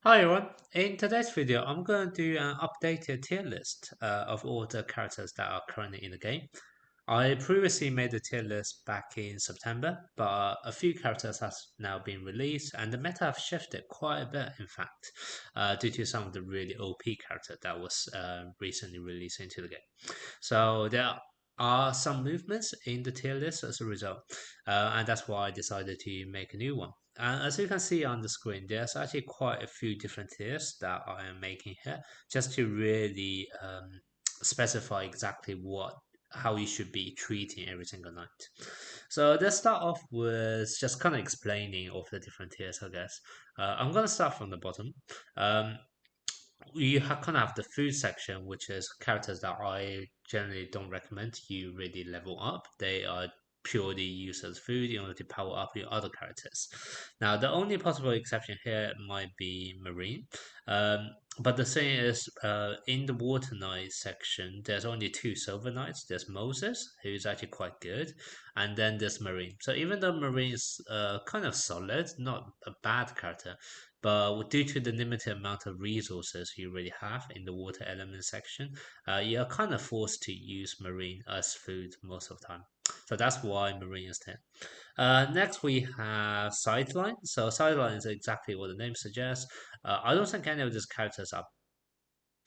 Hi everyone, in today's video I'm going to do an updated tier list of all the characters that are currently in the game. I previously made the tier list back in September, but a few characters has now been released and the meta have shifted quite a bit in fact, due to some of the really OP character that was recently released into the game. So there are some movements in the tier list as a result, and that's why I decided to make a new one. And as you can see on the screen, there's actually quite a few different tiers that I am making here, just to really specify exactly how you should be treating every single night. So let's start off with just kind of explaining of the different tiers, I guess. I'm gonna start from the bottom. Um, kind of have the food section, which is characters that I generally don't recommend you really level up. They are purely used as food in order to power up your other characters. Now, the only possible exception here might be Marine. But the thing is, in the Water Knight section, there's only two Silver Knights. There's Moses, who's actually quite good, and then there's Marine. So even though Marine is kind of solid, not a bad character, but due to the limited amount of resources you really have in the water element section, you're kind of forced to use marine as food most of the time. So that's why marine is 10. Next, we have sideline. So sideline is exactly what the name suggests. I don't think any of these characters are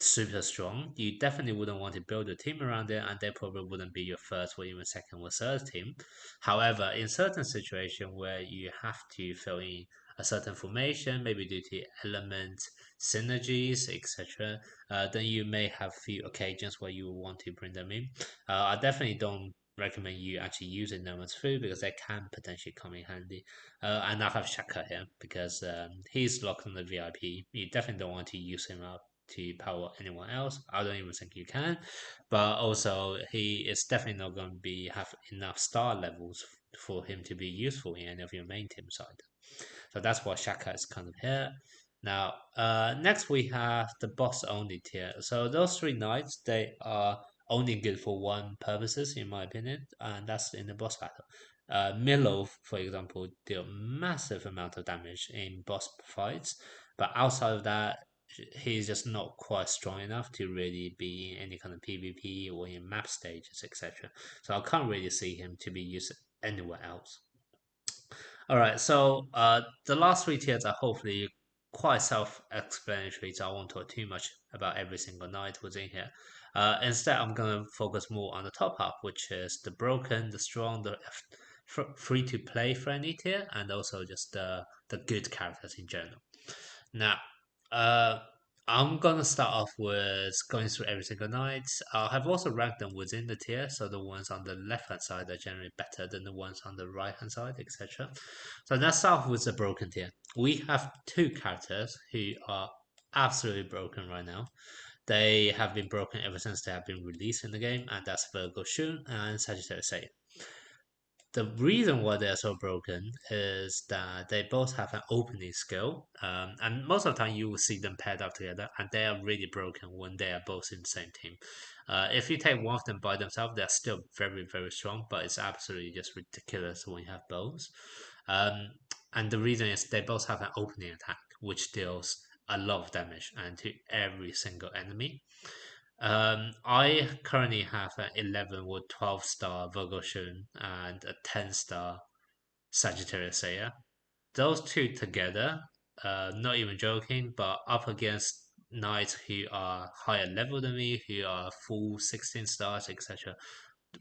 super strong. You definitely wouldn't want to build a team around it, and they probably wouldn't be your first or even second or third team. However, in certain situations where you have to fill in a certain formation, maybe due to element synergies, etc., then you may have few occasions where you will want to bring them in. I definitely don't recommend you actually using them as food because they can potentially come in handy. And I have Shaka here because he's locked on the VIP. You definitely don't want to use him up to power anyone else. I don't even think you can. But also, he is definitely not going to be have enough star levels for him to be useful in any of your main team side. So that's why Shaka is kind of here. Now, next we have the boss only tier. So those three knights, they are only good for one purposes, in my opinion, and that's in the boss battle. Milo, for example, deal massive amount of damage in boss fights, but outside of that, he's just not quite strong enough to really be in any kind of PvP or in map stages, etc. So I can't really see him to be used anywhere else. All right, so the last three tiers are hopefully quite self-explanatory, so I won't talk too much about every single knight within here. Instead, I'm gonna focus more on the top half, which is the broken, the strong, the free-to-play friendly tier, and also just the good characters in general. Now, uh, I'm gonna start off with going through every single night. I have also ranked them within the tier, so the ones on the left hand side are generally better than the ones on the right hand side, etc. So let's start off with the broken tier. We have two characters who are absolutely broken right now. They have been broken ever since they have been released in the game, and that's Seiya-Shun and Sagittarius. The reason why they're so broken is that they both have an opening skill, and most of the time you will see them paired up together, and they are really broken when they are both in the same team. If you take one of them by themselves, they're still very, very strong, but it's absolutely just ridiculous when you have both. Um, and the reason is they both have an opening attack, which deals a lot of damage and to every single enemy. I currently have an 11 or 12 star Virgo Shun and a 10 star Sagittarius Seiya. Those two together, not even joking, but up against knights who are higher level than me, who are full 16 stars, etc.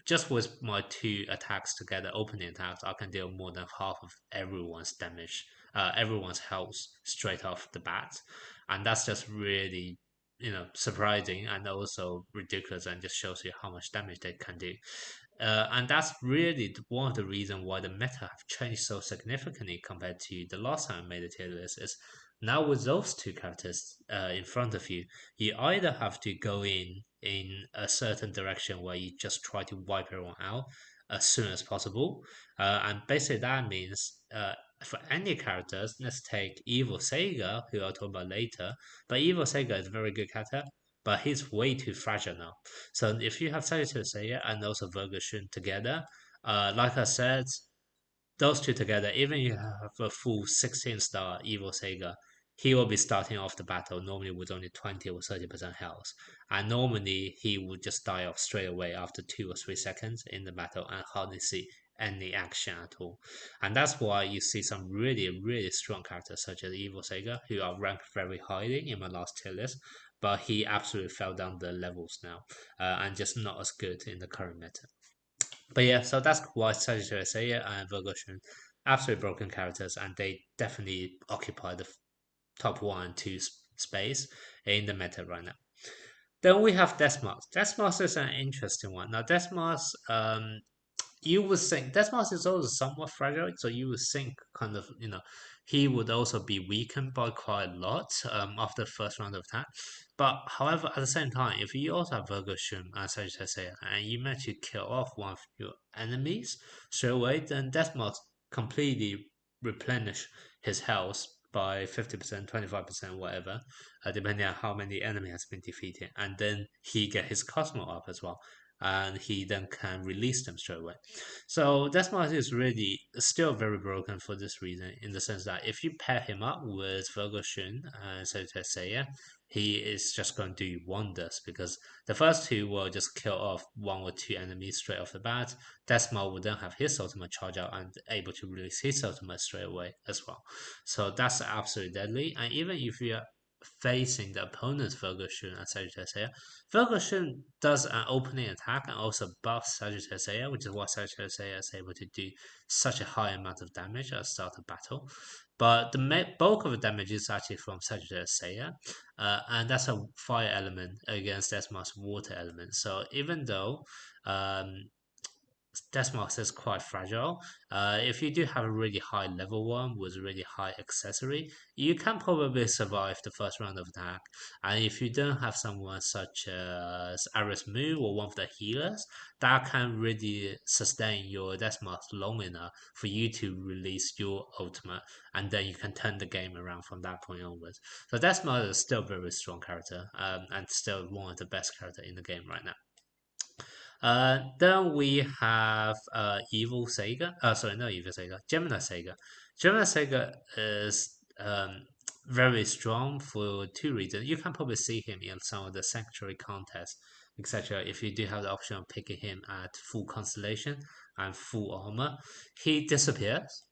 Just with my two attacks together, opening attacks, I can deal more than half of everyone's damage, everyone's health straight off the bat, and that's just really, surprising and also ridiculous, and just shows you how much damage they can do. And that's really one of the reasons why the meta have changed so significantly compared to the last time I made a tier list. Is now with those two characters in front of you, you either have to go in a certain direction where you just try to wipe everyone out as soon as possible, and basically that means for any characters, let's take Evil Sega, who I'll talk about later. But Evil Sega is a very good character, but he's way too fragile now. So if you have Sagittarius Seiya and also Virgo Shun together, like I said, those two together, even if you have a full 16 star Evil Sega, he will be starting off the battle normally with only 20 or 30% health. And normally he would just die off straight away after 2 or 3 seconds in the battle and hardly see any action at all. And that's why you see some really, really strong characters such as Evil Sega, who are ranked very highly in my last tier list, but he absolutely fell down the levels now and just not as good in the current meta. But yeah, so that's why Sagittarius Seiya and Virgo Shun absolutely broken characters, and they definitely occupy the top one and two space in the meta right now. Then we have Desmos. Desmos is an interesting one. Now, Desmos, you would think Desmos is also somewhat fragile, so you would think kind of he would also be weakened by quite a lot after the first round of attack. But however, at the same time, if you also have Virgo Shun and Sagittarius and you manage to kill off one of your enemies straight away, then Desmos completely replenish his health by 50%, 25%, whatever, depending on how many enemy has been defeated, and then he get his Cosmo up as well, and he then can release them straight away. So Desmos is really still very broken for this reason, in the sense that if you pair him up with Virgo Shun and Seiya, he is just going to do wonders because the first two will just kill off one or two enemies straight off the bat. Desmos will then have his ultimate charge out and able to release his ultimate straight away as well. So that's absolutely deadly. And even if you're facing the opponent's Virgo Shun and Sagittarius, Virgo does an opening attack and also buffs Sagittarius, which is why Sagittarius is able to do such a high amount of damage at the start of battle. But the bulk of the damage is actually from Sagittarius, and that's a fire element against Desmos water element. So even though Desmos is quite fragile. If you do have a really high level one with really high accessory, you can probably survive the first round of attack. And if you don't have someone such as Aris Mu or one of the healers, that can really sustain your Desmos long enough for you to release your ultimate, and then you can turn the game around from that point onwards. So Desmos is still a very strong character, and still one of the best character in the game right now. Then we have Evil Sega. Sorry, not Evil Sega. Gemini Sega. Gemini Sega is very strong for two reasons. You can probably see him in some of the Sanctuary contests, etc. If you do have the option of picking him at full constellation and full armor, he disappears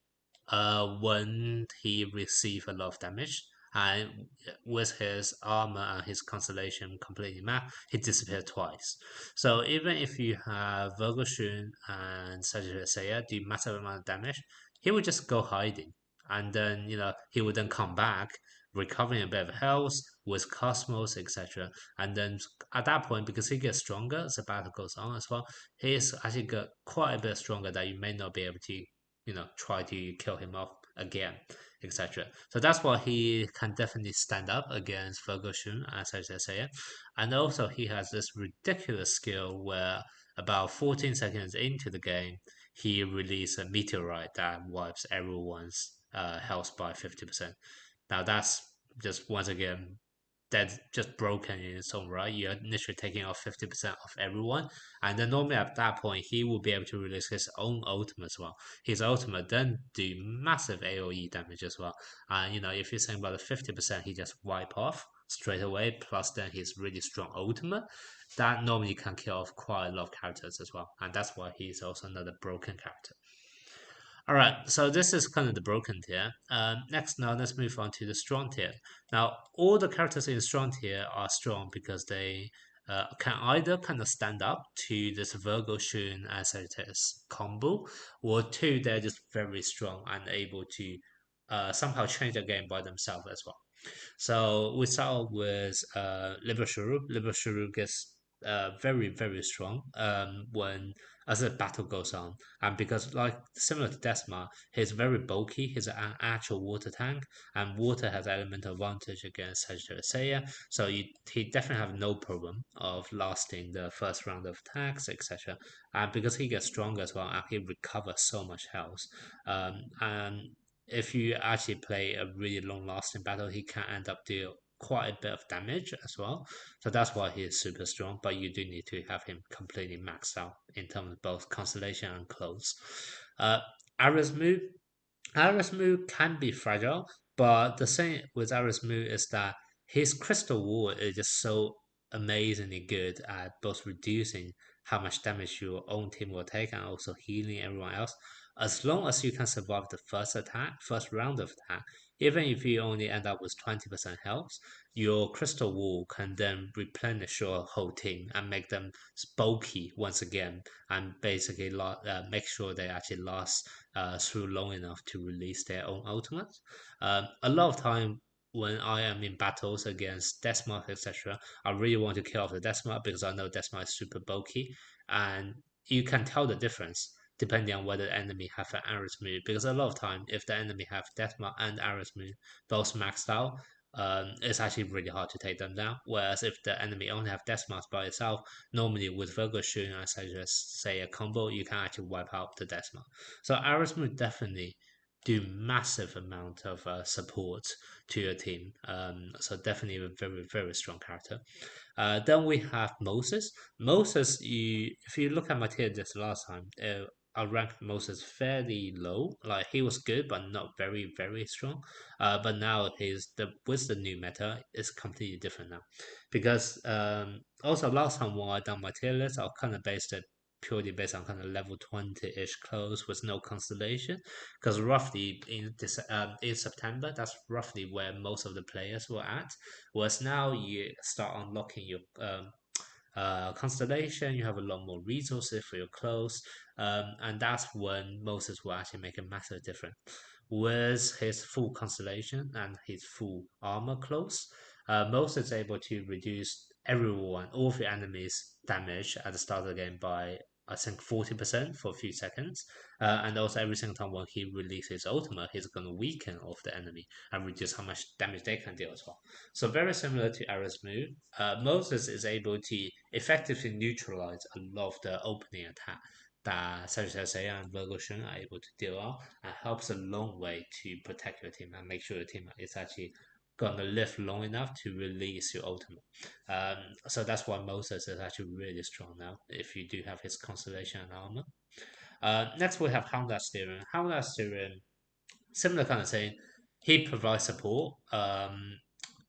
when he receives a lot of damage. And with his armor and his constellation completely mapped, he disappeared twice. So even if you have Virgo Shun and Sagittarius do massive amount of damage, he would just go hiding. And then, he would then come back, recovering a bit of health with Cosmos, etc. And then at that point, because he gets stronger as the battle goes on as well, he is actually get quite a bit stronger that you may not be able to try to kill him off again, etc. So that's why he can definitely stand up against Virgo Shun, as I just said. And also, he has this ridiculous skill where about 14 seconds into the game, he releases a meteorite that wipes everyone's health by 50%. Now, that's just once again that's just broken in its own right. You're initially taking off 50% of everyone, and then normally at that point he will be able to release his own ultimate as well. His ultimate then do massive AoE damage as well. And if you're saying about the 50% he just wipe off straight away, plus then his really strong ultimate, that normally can kill off quite a lot of characters as well. And that's why he's also another broken character. All right, so this is kind of the broken tier. Next, now let's move on to the strong tier. Now, all the characters in strong tier are strong because they can either kind of stand up to this Virgo Shun and Sagittarius combo, or two, they're just very strong and able to somehow change the game by themselves as well. So we start with Libashuru. Libashuru gets very, very strong when as the battle goes on. And because like similar to Desma, he's very bulky, he's an actual water tank, and water has elemental advantage against Sagittarius Seiya, so he definitely have no problem of lasting the first round of attacks, etc. And because he gets stronger as well, and he recovers so much health. And if you actually play a really long lasting battle, he can end up deal quite a bit of damage as well. So that's why he is super strong, but you do need to have him completely maxed out in terms of both constellation and clothes. Uh, Arismu, Arismu can be fragile, But the thing with Arismu is that his crystal wall is just so amazingly good at both reducing how much damage your own team will take and also healing everyone else. As long as you can survive the first attack, first round of attack, even if you only end up with 20% health, your crystal wall can then replenish your whole team and make them bulky once again, and basically make sure they actually last through long enough to release their own ultimate. A lot of time when I am in battles against Deathmark, etc., I really want to kill off the Deathmark because I know Deathmark is super bulky, and you can tell the difference depending on whether the enemy have an Arrows move. Because a lot of time, if the enemy have Deathmark and Arrows move both maxed out, it's actually really hard to take them down. Whereas if the enemy only have Deathmark by itself, normally with Seiya-Shun, as I just say a combo, you can actually wipe out the Deathmark. So Arrows move definitely do massive amount of support to your team. So definitely a very very strong character. Then we have Moses. Moses, if you look at my tier list last time, I ranked Moses fairly low. Like he was good, but not very very strong. But now he's the with the new meta, it's completely different now, because also last time when I done my tier list, I kind of based it purely based on kind of level 20-ish close with no constellation, because roughly in September, that's roughly where most of the players were at. Whereas now you start unlocking your constellation, you have a lot more resources for your clothes, and that's when Moses will actually make a massive difference. With his full constellation and his full armor clothes, Moses is able to reduce everyone, all of your enemies' damage at the start of the game by I think 40% for a few seconds. And also every single time when he releases his ultimate, he's gonna weaken off the enemy and reduce how much damage they can deal as well. So very similar to Ares move, Moses is able to effectively neutralize a lot of the opening attack that Seiya and Seiya are able to deal out, and helps a long way to protect your team and make sure your team is actually gonna live long enough to release your ultimate. So that's why Moses is actually really strong now if you do have his constellation and armor. Next we have Honda Steering. Honda Steering, similar kind of thing. He provides support.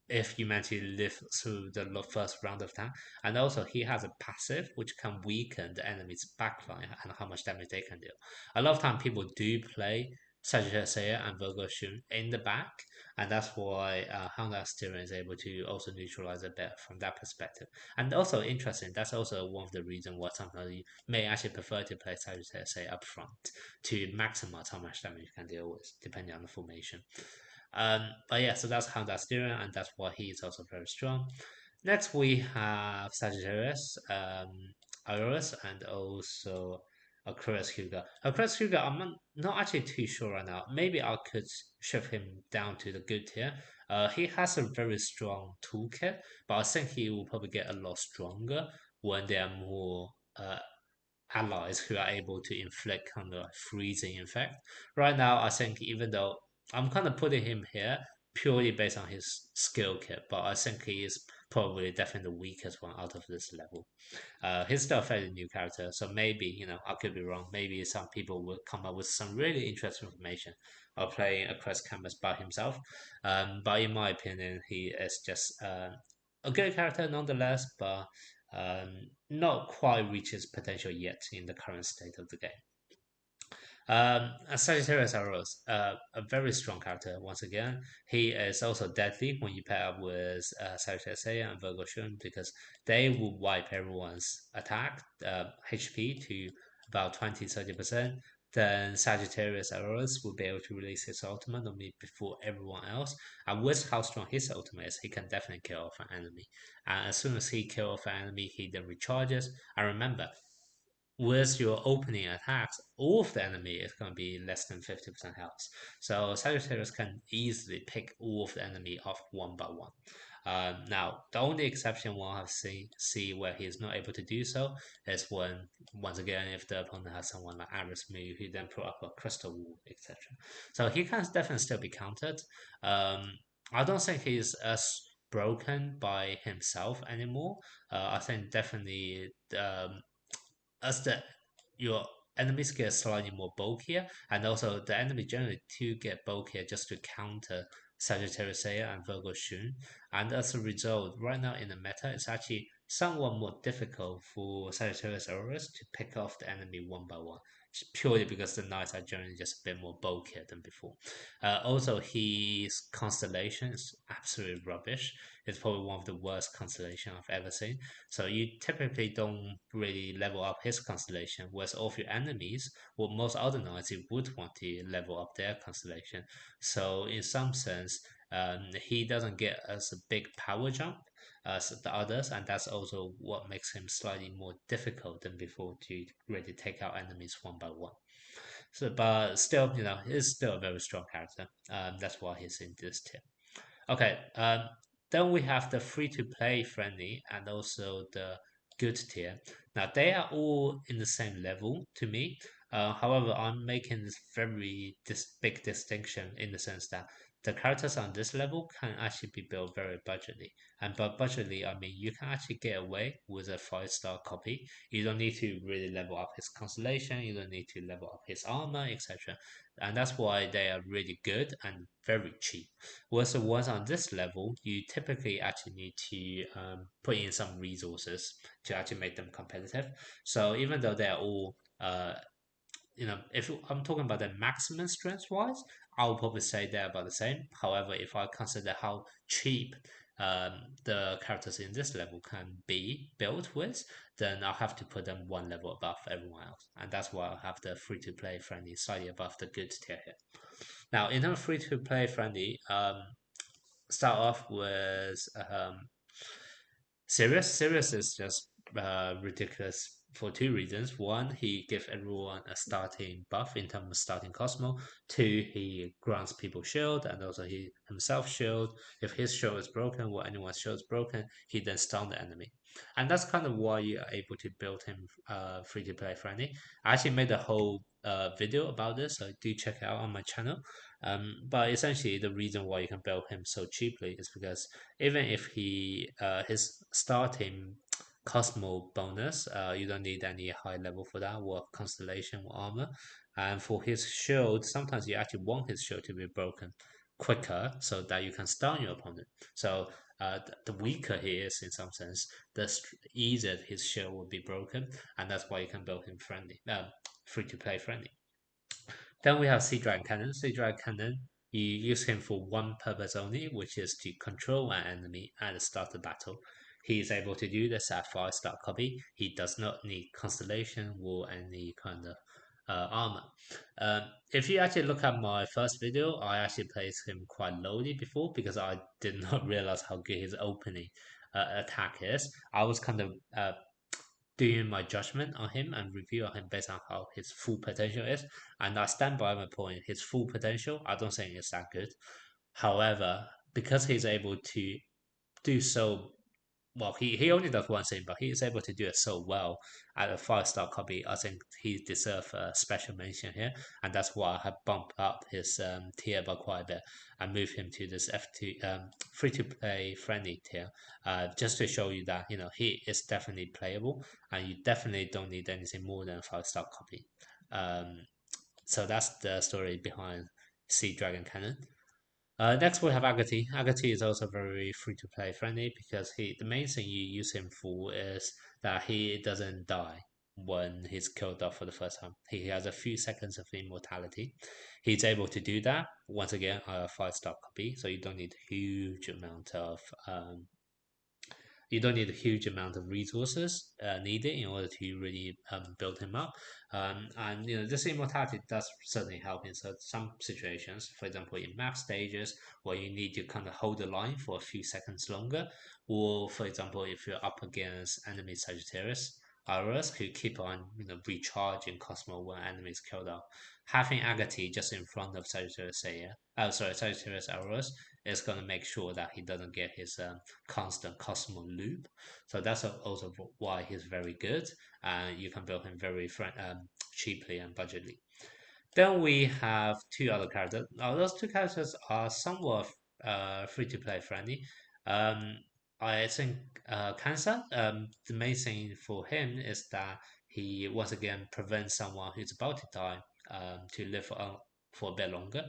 If you manage to live through the first round of attack. And also, he has a passive which can weaken the enemy's backline and how much damage they can deal. A lot of time, people do play Seiya and Shun in the back, and that's why Honda Steering is able to also neutralize a bit from that perspective. And also, interesting, that's also one of the reasons why sometimes you may actually prefer to play Seiya up front to maximize how much damage you can deal with, depending on the formation. But yeah, so that's how that's doing, and that's why he is also very strong. Next, we have Sagittarius, Iris, and also Aquarius Hugo. Aquarius Hugo, I'm not actually too sure right now. Maybe I could shift him down to the good tier. He has a very strong toolkit, but I think he will probably get a lot stronger when there are more allies who are able to inflict kind of freezing effect. Right now, I think even though I'm kind of putting him here purely based on his skill kit, but I think he is probably definitely the weakest one out of this level. He's still a fairly new character, so maybe, I could be wrong. Maybe some people will come up with some really interesting information of playing across canvas by himself. But in my opinion, he is just a good character nonetheless, but not quite reaches potential yet in the current state of the game. Sagittarius Arrows, a very strong character once again. He is also deadly when you pair up with Sagittarius Seiya and Shun, because they will wipe everyone's attack HP to about 20-30%. Then Sagittarius Arrows will be able to release his ultimate normally before everyone else. And with how strong his ultimate is, he can definitely kill off an enemy. And as soon as he kills off an enemy, he then recharges. And remember, with your opening attacks, all of the enemy is going to be less than 50% health. So Sagittarius can easily pick all of the enemy off one by one. Now, the only exception we'll have see where he is not able to do so is when, once again, if the opponent has someone like Aris move, he then put up a crystal wall, etc. So he can definitely still be countered. I don't think he's as broken by himself anymore. I think definitely as the your enemies get slightly more bulkier, and also the enemy generally to get bulkier just to counter Sagittarius Seiya and Virgo Shun. And as a result, right now in the meta, it's actually somewhat more difficult for Sagittarius Aurorus to pick off the enemy one by one, just purely because the knights are generally just a bit more bulkier than before. Also, his constellation is absolutely rubbish. It's probably one of the worst constellation I've ever seen. So you typically don't really level up his constellation, whereas all of your enemies, well, most other knights, you would want to level up their constellation. So in some sense, he doesn't get as a big power jump as the others, and that's also what makes him slightly more difficult than before to really take out enemies one by one. So, but still, he's still a very strong character. That's why he's in this tier. Okay, then we have the free to play friendly and also the good tier. Now they are all in the same level to me. However, I'm making this very big distinction in the sense that the characters on this level can actually be built very budgetly. And by budgetly, I mean you can actually get away with a 5-star copy. You don't need to really level up his constellation, you don't need to level up his armor, etc. And that's why they are really good and very cheap. Whereas the ones on this level, you typically actually need to put in some resources to actually make them competitive. So even though they're all, if I'm talking about the maximum strength wise, I'll probably say they're about the same. However, if I consider how cheap the characters in this level can be built with, then I'll have to put them one level above everyone else. And that's why I'll have the free to play friendly slightly above the good tier here. Now, in terms of free to play friendly, start off with Sirius. Sirius is just ridiculous for two reasons. One, he gives everyone a starting buff in terms of starting Cosmo. Two, he grants people shield and also he himself shield. If his shield is broken or anyone's shield is broken, he then stun the enemy. And that's kind of why you are able to build him free to play friendly. I actually made a whole video about this, so do check it out on my channel. But essentially, the reason why you can build him so cheaply is because even if his starting Cosmo bonus, you don't need any high level for that or constellation or armor. And for his shield, sometimes you actually want his shield to be broken quicker so that you can stun your opponent. So the weaker he is in some sense, the easier his shield will be broken, and that's why you can build him friendly, free to play friendly. Then we have Sea Dragon Cannon. Sea Dragon Cannon, you use him for one purpose only, which is to control an enemy at the start of the battle. He is able to do this at 5-star copy. He does not need constellation or any kind of armor. If you actually look at my first video, I actually placed him quite lowly before because I did not realize how good his opening attack is. I was kind of doing my judgment on him and review on him based on how his full potential is. And I stand by my point. His full potential, I don't think it's that good. However, because he's able to do so well, he only does one thing, but he is able to do it so well at a 5-star copy. I think he deserves a special mention here, and that's why I have bumped up his tier by quite a bit and moved him to this F2 free to play friendly tier, just to show you that he is definitely playable, and you definitely don't need anything more than a 5-star copy. So that's the story behind Sea Dragon Cannon. Next we have Agati. Agati is also very free to play friendly because the main thing you use him for is that he doesn't die when he's killed off for the first time. He has a few seconds of immortality. He's able to do that once again a 5-star copy, so you don't need a huge amount of resources needed in order to really build him up. And this immortality does certainly help in some situations. For example, in map stages where you need to kind of hold the line for a few seconds longer, or for example, if you're up against enemy Sagittarius. Aurors who keep on recharging Cosmo when enemies killed off. Having Agati just in front of Sagittarius Seiya, Sagittarius Aurors is going to make sure that he doesn't get his constant Cosmo loop. So that's also why he's very good, and you can build him very cheaply and budgetly. Then we have two other characters. Now those two characters are somewhat free to play friendly. Um, I think Kansa, the main thing for him is that he once again prevents someone who's about to die to live for a bit longer.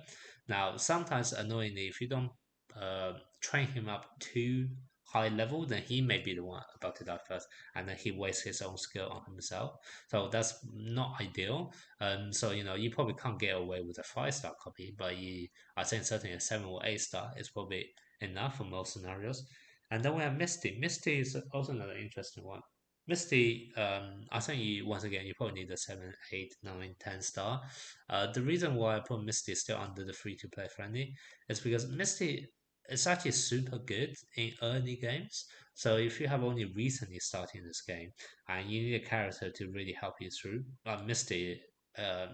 Now, sometimes annoyingly, if you don't train him up too high level, then he may be the one about to die first, and then he wastes his own skill on himself. So that's not ideal. So you probably can't get away with a 5-star copy, but I think certainly a 7 or 8 star is probably enough for most scenarios. And then we have Misty. Misty is also another interesting one. Misty, I think once again you probably need a 7, 8, 9, 10 star. The reason why I put Misty still under the free to play friendly is because Misty is actually super good in early games. So if you have only recently started this game and you need a character to really help you through, Misty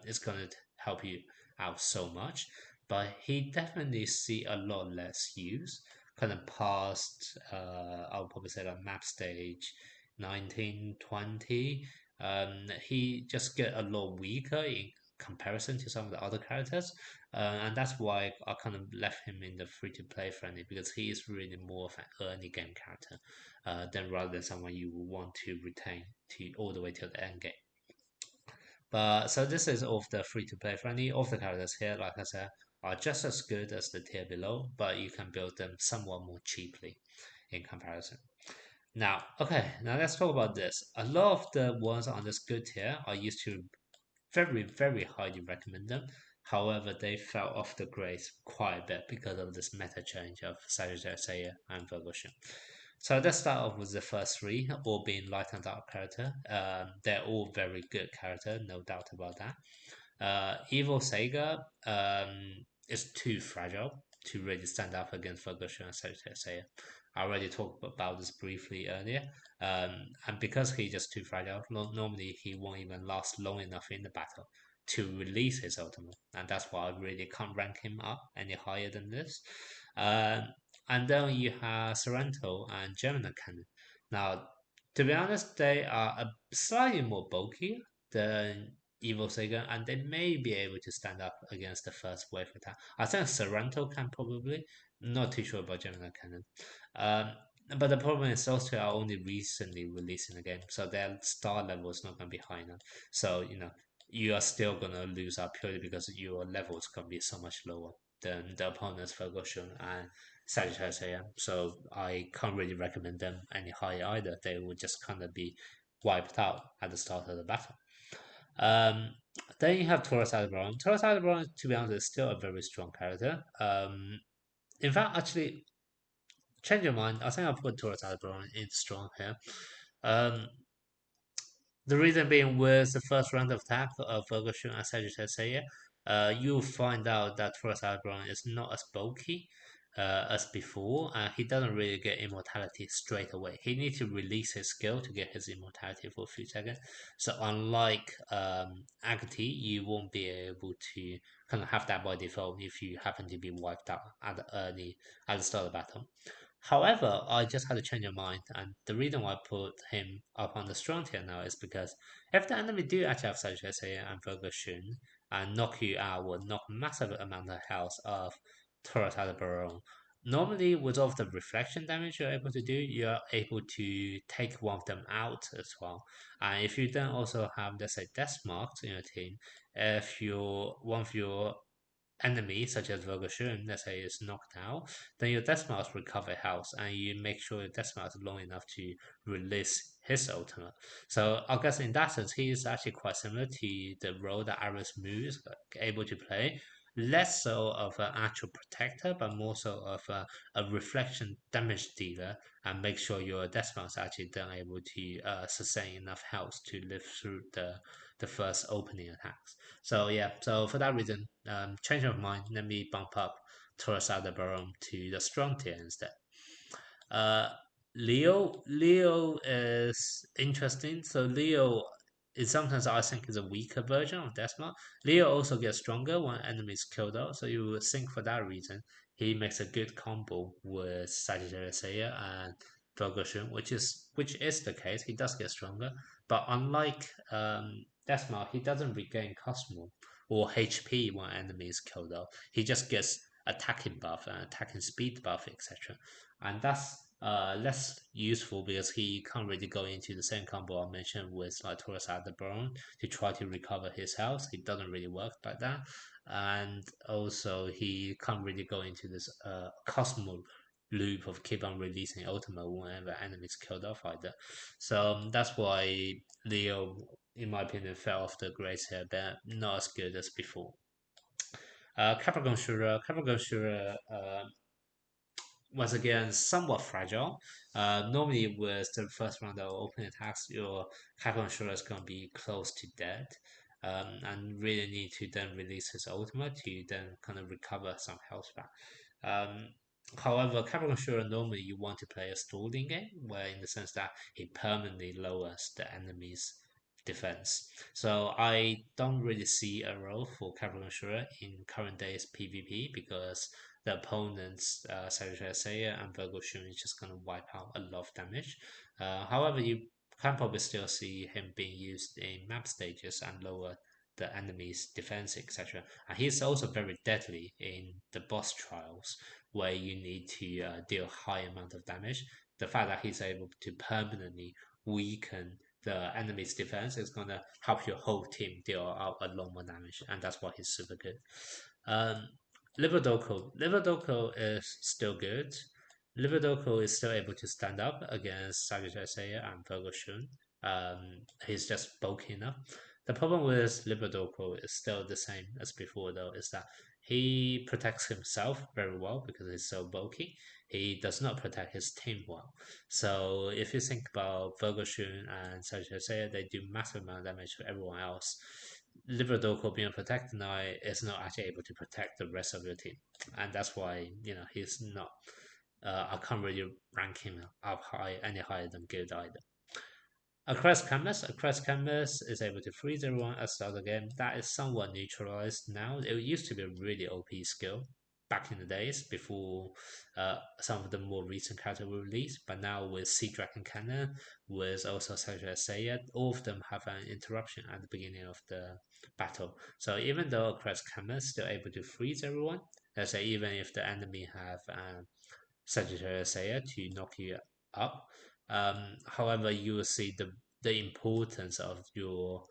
is gonna help you out so much. But he definitely see a lot less use kind of past I'll probably say like map stage 1920. He just get a lot weaker in comparison to some of the other characters, and that's why I kind of left him in the free to play friendly because he is really more of an early game character than rather than someone you want to retain to all the way till the end game. But so this is of the free to play friendly. Of the characters here, like I said, are just as good as the tier below, but you can build them somewhat more cheaply in comparison. Now let's talk about this. A lot of the ones on this good tier I used to very, very highly recommend them. However, they fell off the grade quite a bit because of this meta change of Seiya and Virgo-Shun. So let's start off with the first three, all being light and dark character. They're all very good character, no doubt about that. Evil Sega is too fragile to really stand up against Ferguson and Seiya. I already talked about this briefly earlier. And because he's just too fragile, normally he won't even last long enough in the battle to release his ultimate, and that's why I really can't rank him up any higher than this. Um, and then you have Sorrento and Gemini Cannon. Now, to be honest, they are a slightly more bulky than Evil Sega, and they may be able to stand up against the first wave attack. I think Sorrento can probably. Not too sure about Gemini Cannon. Um, but the problem is those two are only recently released in the game, so their star level is not going to be high enough. So you are still going to lose out purely because your level is going to be so much lower than the opponent's Ferguson and Sagittarius AM. So I can't really recommend them any higher either. They would just kind of be wiped out at the start of the battle. Um, then you have Taurus Aldebaran. Taurus Aldebaran, to be honest, is still a very strong character. In fact, actually, change your mind. I think I'll put Taurus Aldebaran in strong here. Um, the reason being with the first round of attack of Ferguson and Sagittarius Seiya, you'll find out that Taurus Aldebaran is not as bulky as before, and he doesn't really get immortality straight away. He needs to release his skill to get his immortality for a few seconds. So unlike Agati, you won't be able to kind of have that by default if you happen to be wiped out at the start of the battle. However, I just had to change my mind, and the reason why I put him up on the strong tier now is because if the enemy do actually have such as say and Shun and knock you out or knock massive amount of health of Turret out of Baron, normally with all of the reflection damage you're able to do, you're able to take one of them out as well. And if you then also have let's say death marks in your team, if one of your enemy, such as Vergoshun, let's say, is knocked out, then your Deathmouse recover health and you make sure your Deathmouse is long enough to release his ultimate. So I guess in that sense, he is actually quite similar to the role that Iris Mu is able to play. Less so of an actual protector, but more so of a reflection damage dealer, and make sure your Deathmouse actually then able to sustain enough health to live through the first opening attacks. So yeah, so for that reason, change of mind. Let me bump up Taurus Aldebaran to the strong tier instead. Uh, Leo is interesting. So Leo is sometimes I think is a weaker version of Desmond. Leo also gets stronger when enemies killed out. So you would think for that reason he makes a good combo with Sagittarius Seiya and Ferguson, which is the case. He does get stronger, but unlike Desmond, he doesn't regain Cosmo or HP when enemy is killed out. He just gets attacking buff and attacking speed buff, etc. And that's less useful because he can't really go into the same combo I mentioned with like Taurus at the Baron to try to recover his health. It doesn't really work like that. And also he can't really go into this Cosmo loop of keep on releasing ultimate whenever enemies killed off either. So that's why Leo, in my opinion, fell off the grades here, but not as good as before. Capricorn Shura once again somewhat fragile. Normally with the first round of open attacks, your Capcom Shura is going to be close to dead. And really need to then release his ultimate to then kind of recover some health back. Um, However, Capcom Shura normally you want to play a stalling game, where in the sense that it permanently lowers the enemy's defense. So I don't really see a role for Capcom Shura in current days PvP because the opponents, such as Seiya and Virgo Shun, is just going to wipe out a lot of damage. However, you can probably still see him being used in map stages and lower the enemy's defense, etc. And he's also very deadly in the boss trials, where you need to deal high amount of damage. The fact that he's able to permanently weaken the enemy's defense is gonna help your whole team deal out a lot more damage, and that's why he's super good. Um, Liverdoko is still good. Liverdoko is still able to stand up against Sagittarius and Virgo Shun. He's just bulky enough. The problem with Liverdoko is still the same as before, though, is that he protects himself very well because he's so bulky. He does not protect his team well. So if you think about Virgo Shun and Sagittarius, they do massive amount of damage to everyone else. Liverdoko being protected now is not actually able to protect the rest of your team, and that's why he's not. I can't really rank him up high any higher than good either. Across canvas is able to freeze everyone at the start of the game. That is somewhat neutralized now. It used to be a really OP skill back in the days before some of the more recent characters were released. But now with Sea Dragon Cannon, with also such as Seiya, all of them have an interruption at the beginning of the battle. So even though Across canvas is still able to freeze everyone, let's say even if the enemy have Sagittarius Seiya to knock you up. However, you will see the importance of your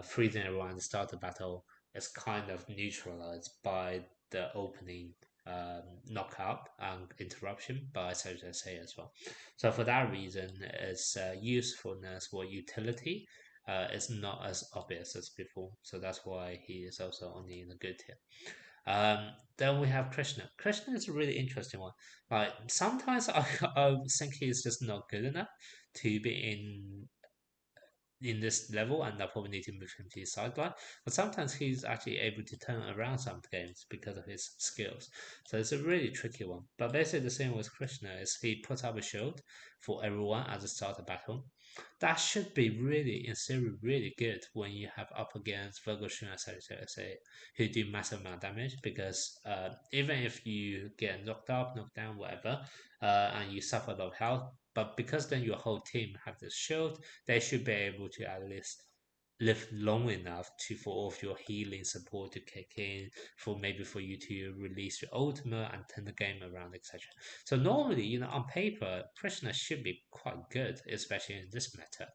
freezing everyone at the start of the battle is kind of neutralized by the opening knockout and interruption by Sagittarius Seiya as well. So for that reason, its usefulness or utility is not as obvious as before. So that's why he is also only in a good tier. Then we have Krishna. Krishna is a really interesting one. Like sometimes I think he's just not good enough to be in this level, and I probably need to move him to the sideline. But sometimes he's actually able to turn around some games because of his skills. So it's a really tricky one. But basically, the same with Krishna is he puts up a shield for everyone at the start of battle. That should be really, in theory, really good when you have up against Virgo Shun and Sagittarius who do massive amount of damage. Because even if you get knocked up, knocked down, whatever, and you suffer a lot of health, but because then your whole team have this shield, they should be able to at least live long enough to for all of your healing support to kick in, for maybe for you to release your ultimate and turn the game around, etc. So normally, on paper, Krishna should be quite good, especially in this meta.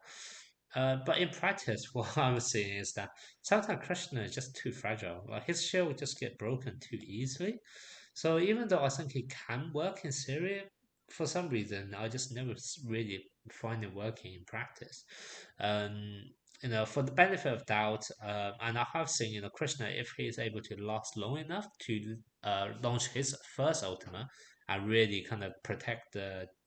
But in practice, what I'm seeing is that sometimes Krishna is just too fragile. Like his shield will just get broken too easily. So even though I think he can work in theory, for some reason I just never really find it working in practice. Um, for the benefit of doubt, and I have seen, Krishna, if he is able to last long enough to launch his first ultimate and really kind of protect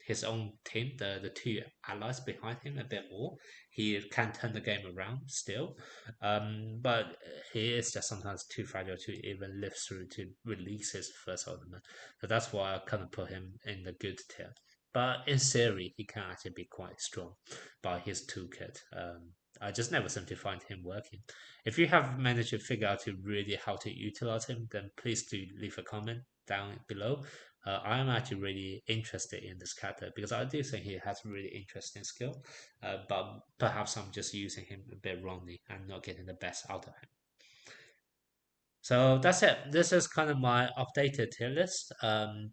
his own team, the two allies behind him a bit more, he can turn the game around still. But he is just sometimes too fragile to even live through to release his first ultimate. So that's why I kind of put him in the good tier. But in theory, he can actually be quite strong by his toolkit. I just never seem to find him working. If you have managed to figure out to really how to utilize him, then please do leave a comment down below. I am actually really interested in this character because I do think he has really interesting skill, but perhaps I'm just using him a bit wrongly and not getting the best out of him. So that's it. This is kind of my updated tier list,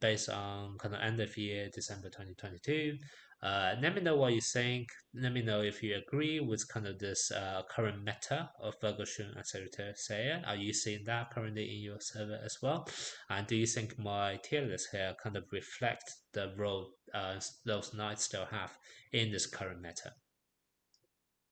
based on kind of end of year December 2022. Let me know what you think. Let me know if you agree with kind of this current meta of Ferguson and Secretary Seiya. Are you seeing that currently in your server as well? And do you think my tier list here kind of reflect the role those knights still have in this current meta?